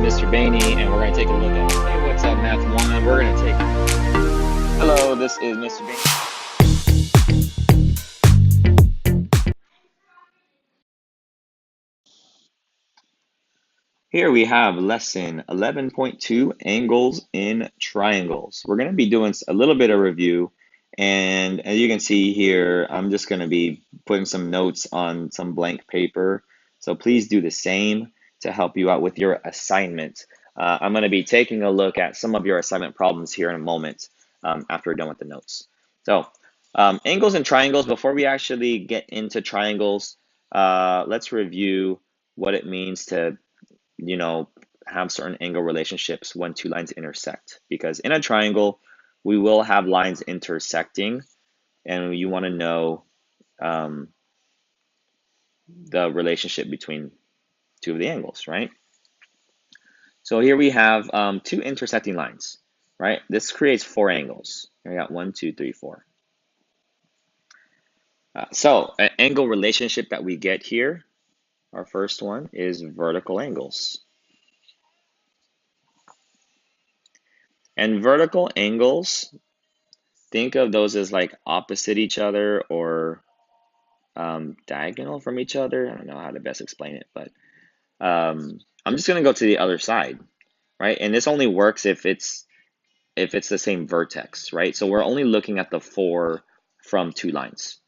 Mr. Bainey, and we're going to take a look at, hey, what's up, Math 1? We're going to take, hello, this is Mr. Bainey. Here we have lesson 11.2, angles in triangles. We're going to be doing a little bit of review, and as you can see here, I'm just going to be putting some notes on some blank paper. So please do the same to help you out with your assignment. I'm going to be taking a look at some of your assignment problems here in a moment after we're done with the notes. So angles and triangles, before we actually get into triangles, let's review what it means to have certain angle relationships when two lines intersect. Because in a triangle, we will have lines intersecting, and you want to know the relationship between two of the angles, right? So here we have two intersecting lines, right? This creates four angles. We got 1, 2, 3, 4. So an angle relationship that we get here, our first one is vertical angles. And vertical angles, think of those as like opposite each other or diagonal from each other. I don't know how to best explain it, but I'm just going to go to the other side, right? And this only works if it's the same vertex, right? So we're only looking at the 4 from 2 lines.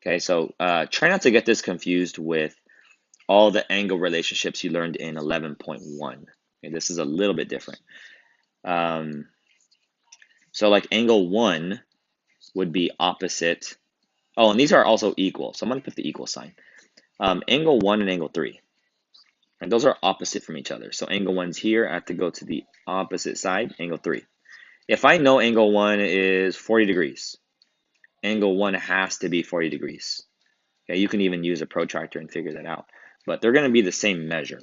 Okay, so try not to get this confused with all the angle relationships you learned in 11.1. Okay, this is a little bit different. So like angle 1 would be opposite. Oh, and these are also equal. So I'm going to put the equal sign. Angle 1 and angle 3. And those are opposite from each other. So angle 1's here. I have to go to the opposite side, angle 3. If I know angle 1 is 40 degrees, angle 1 has to be 40 degrees. Okay, you can even use a protractor and figure that out. But they're going to be the same measure.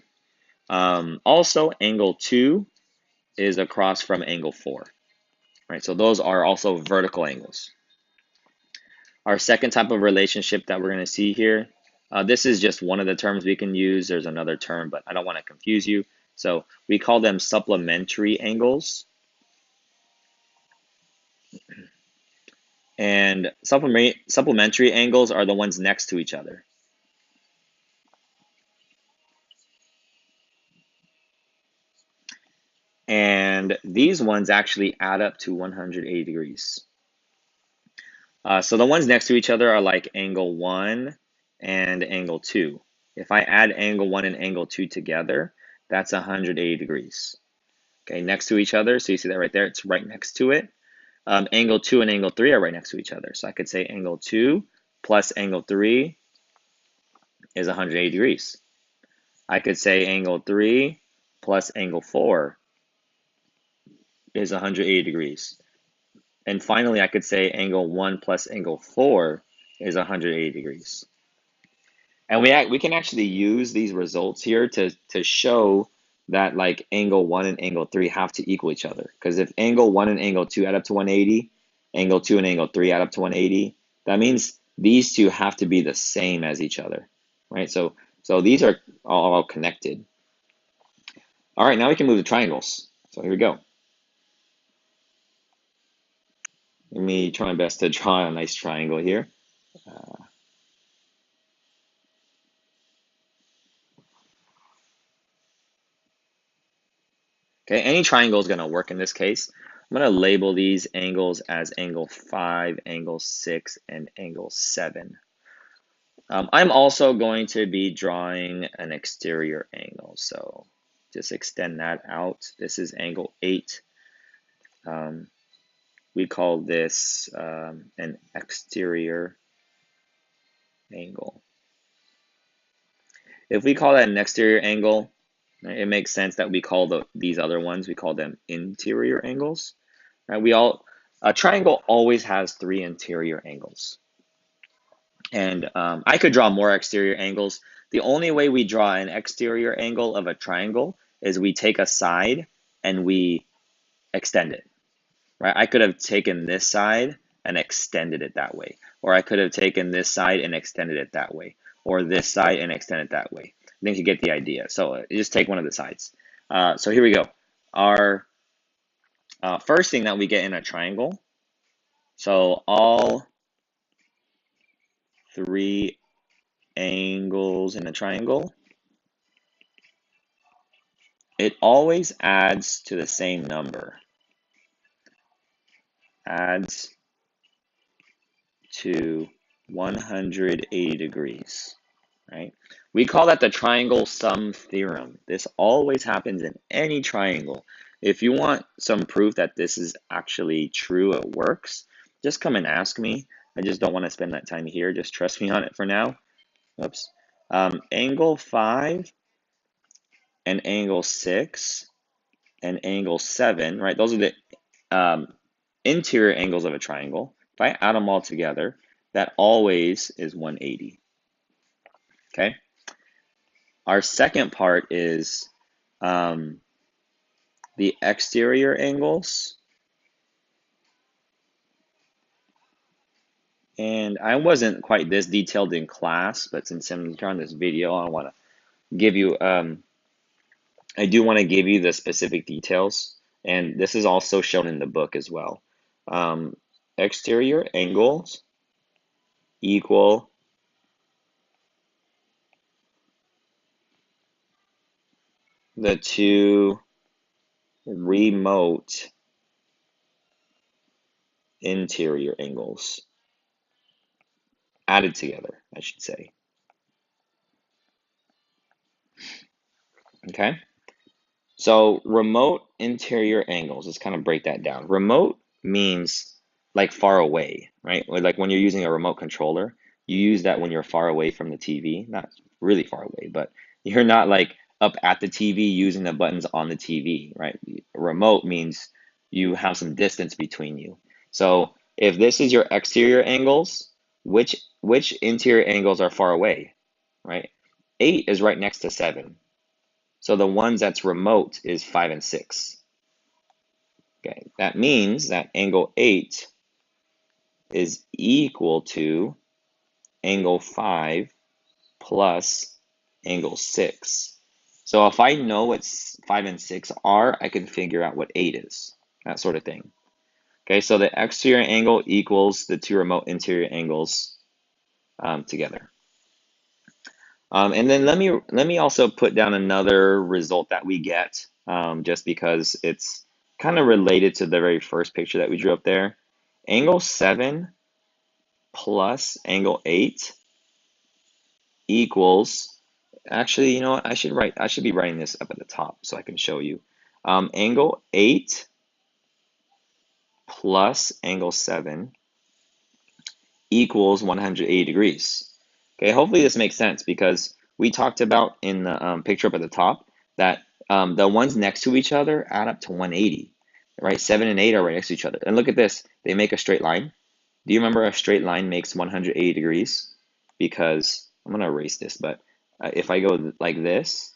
Also, angle 2 is across from angle 4. Right, so those are also vertical angles. Our second type of relationship that we're going to see here, this is just one of the terms we can use. There's another term, but I don't want to confuse you. So we call them supplementary angles. And supplementary angles are the ones next to each other. And these ones actually add up to 180 degrees. So the ones next to each other are like angle 1 and angle 2. If I add angle 1 and angle 2 together, that's 180 degrees. Okay, next to each other. So you see that right there, it's right next to it. Angle 2 and angle 3 are right next to each other. So I could say angle 2 plus angle 3 is 180 degrees. I could say angle 3 plus angle 4 is 180 degrees. And finally, I could say angle 1 plus angle 4 is 180 degrees. And we can actually use these results here to show that like angle 1 and angle 3 have to equal each other. Because if angle 1 and angle 2 add up to 180, angle 2 and angle 3 add up to 180, that means these two have to be the same as each other, right? So these are all connected. All right, now we can move to triangles. So here we go. Let me try my best to draw a nice triangle here. Okay, any triangle is going to work in this case. I'm going to label these angles as angle 5, angle 6, and angle 7. I'm also going to be drawing an exterior angle, so just extend that out. This is angle 8. We call this an exterior angle. If we call that an exterior angle, it makes sense that we call these other ones, we call them interior angles. Right? A triangle always has 3 interior angles. And I could draw more exterior angles. The only way we draw an exterior angle of a triangle is we take a side and we extend it. Right? I could have taken this side and extended it that way. Or I could have taken this side and extended it that way. Or this side and extended it that way. I think you get the idea. So just take one of the sides. So here we go. Our first thing that we get in a triangle, so all three angles in a triangle, it always adds to the same number. Adds to 180 degrees, right? We call that the Triangle Sum Theorem. This always happens in any triangle. If you want some proof that this is actually true, it works, just come and ask me. I just don't want to spend that time here. Just trust me on it for now. Oops. Angle 5 and angle 6 and angle 7, right? Those are the interior angles of a triangle. If I add them all together, that always is 180. Okay. Our second part is the exterior angles. And I wasn't quite this detailed in class, but since I'm on this video, I want to give you, I do want to give you the specific details. And this is also shown in the book as well. Exterior angles equal the two remote interior angles added together, I should say. Okay, so remote interior angles, let's kind of break that down. Remote means like far away, right? Like when you're using a remote controller, you use that when you're far away from the TV, not really far away, but you're not like up at the TV using the buttons on the TV, right? Remote means you have some distance between you. So if this is your exterior angles, which interior angles are far away, right? 8 is right next to 7. So the ones that's remote is 5 and 6. Okay, that means that angle 8 is equal to angle 5 plus angle 6. So if I know what 5 and 6 are, I can figure out what 8 is, that sort of thing. Okay, so the exterior angle equals the two remote interior angles together. And then let me also put down another result that we get, just because it's kind of related to the very first picture that we drew up there. Angle 7 plus angle 8 equals, actually, you know what? I should be writing this up at the top so I can show you. Angle 8 plus angle 7 equals 180 degrees. Okay, hopefully this makes sense because we talked about in the picture up at the top that the ones next to each other add up to 180, right? 7 and 8 are right next to each other. And look at this, they make a straight line. Do you remember a straight line makes 180 degrees? Because, I'm going to erase this, but if I go like this,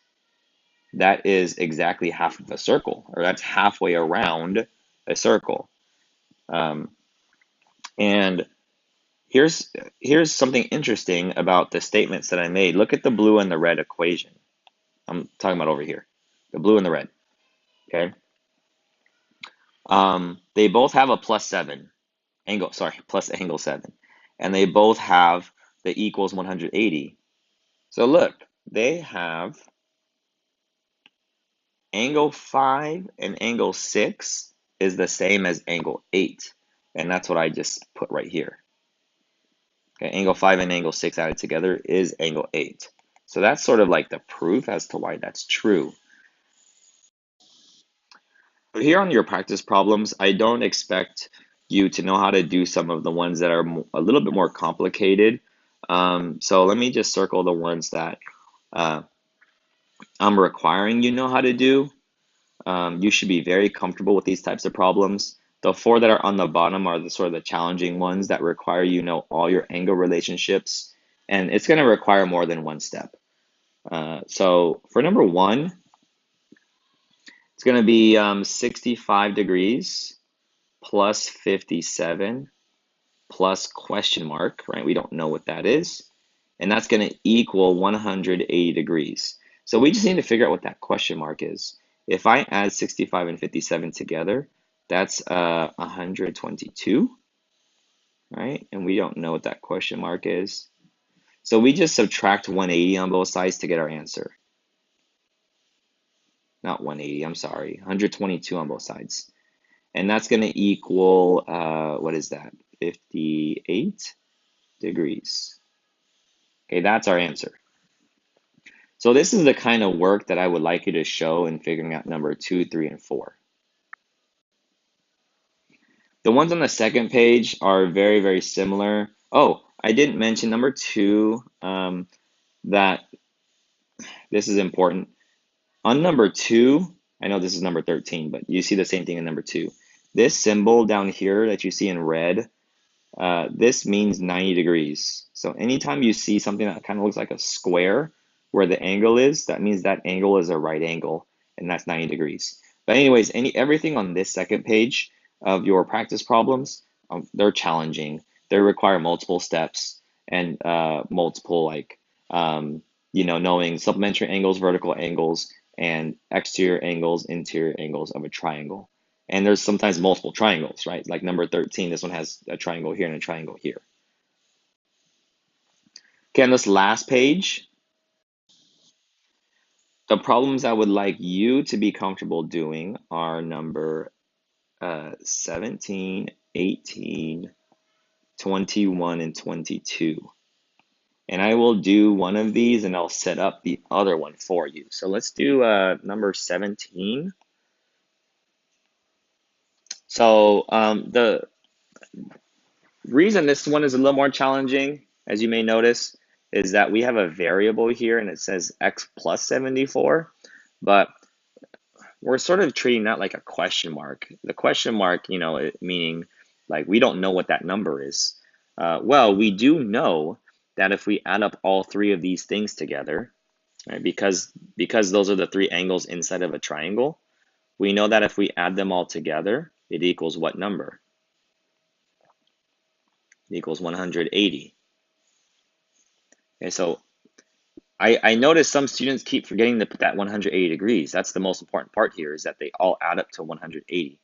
that is exactly half of a circle, or that's halfway around a circle. And here's something interesting about the statements that I made. Look at the blue and the red equation. I'm talking about over here, the blue and the red. Okay. They both have a plus angle 7, and they both have the equals 180. So look, they have angle 5 and angle 6 is the same as angle 8, and that's what I just put right here. Okay, angle 5 and angle 6 added together is angle 8. So that's sort of like the proof as to why that's true. But here on your practice problems, I don't expect you to know how to do some of the ones that are a little bit more complicated. So let me just circle the ones that I'm requiring you know how to do. You should be very comfortable with these types of problems. The 4 that are on the bottom are the sort of the challenging ones that require you know all your angle relationships, and it's going to require more than one step. So for number 1, it's going to be 65 degrees plus 57 plus question mark, right? We don't know what that is. And that's going to equal 180 degrees. So we just need to figure out what that question mark is. If I add 65 and 57 together, that's 122, right? And we don't know what that question mark is. So we just subtract 180 on both sides to get our answer. Not 180, I'm sorry, 122 on both sides. And that's going to equal, what is that? 58 degrees. Okay, that's our answer. So this is the kind of work that I would like you to show in figuring out number 2, 3, and 4. The ones on the second page are very, very similar. Oh, I didn't mention number 2, that this is important. On number 2, I know this is number 13, but you see the same thing in number 2. This symbol down here that you see in red, this means 90 degrees. So anytime you see something that kind of looks like a square where the angle is, that means that angle is a right angle, and that's 90 degrees. But anyways, everything on this second page of your practice problems, they're challenging. They require multiple steps and multiple, like, knowing supplementary angles, vertical angles, and exterior angles, interior angles of a triangle. And there's sometimes multiple triangles, right? Like number 13, this one has a triangle here and a triangle here. Okay, on this last page, the problems I would like you to be comfortable doing are number 17, 18, 21, and 22. And I will do one of these and I'll set up the other one for you. So let's do number 17. So the reason this one is a little more challenging, as you may notice, is that we have a variable here and it says x plus 74, but we're sort of treating that like a question mark. The question mark, meaning like we don't know what that number is. Well, we do know that if we add up all three of these things together, right, because those are the three angles inside of a triangle, we know that if we add them all together, it equals what number? It equals 180. Okay, so I notice some students keep forgetting to put that 180 degrees. That's the most important part here, is that they all add up to 180.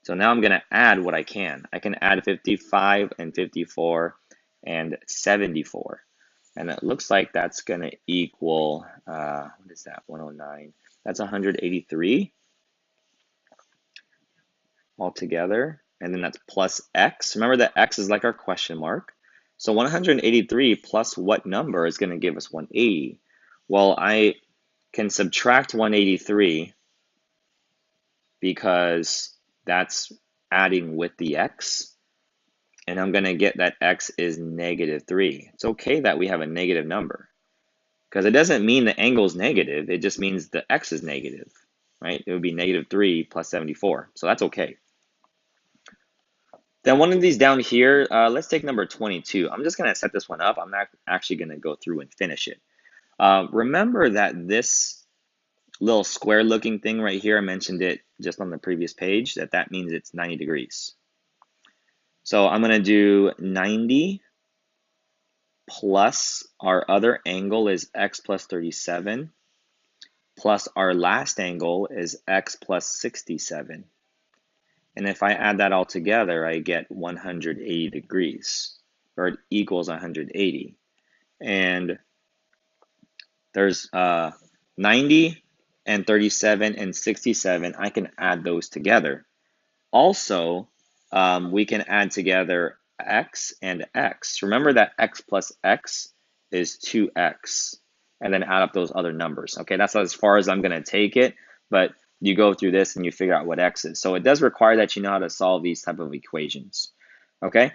So now I'm going to add what I can. I can add 55 and 54 and 74. And it looks like that's going to equal, what is that, 109? That's 183 altogether. And then that's plus x. Remember that x is like our question mark. So 183 plus what number is going to give us 180? Well, I can subtract 183 because that's adding with the x. And I'm going to get that x is -3. It's okay that we have a negative number because it doesn't mean the angle is negative. It just means the x is negative, right? It would be -3 plus 74. So that's okay. Then one of these down here, let's take number 22. I'm just going to set this one up. I'm not actually going to go through and finish it. Remember that this little square looking thing right here, I mentioned it just on the previous page, that means it's 90 degrees. So I'm going to do 90 plus our other angle is x plus 37 plus our last angle is x plus 67. And if I add that all together, I get 180 degrees, or it equals 180. And there's 90 and 37 and 67. I can add those together. Also, we can add together x and x. Remember that x plus x is 2x. And then add up those other numbers. Okay, that's as far as I'm going to take it. But you go through this and you figure out what x is. So it does require that you know how to solve these type of equations. Okay,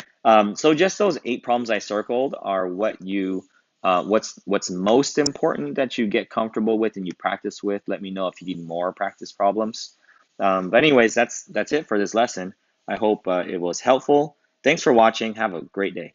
so just those 8 problems I circled are what you, what's most important that you get comfortable with and you practice with. Let me know if you need more practice problems. But anyways, that's it for this lesson. I hope it was helpful. Thanks for watching. Have a great day.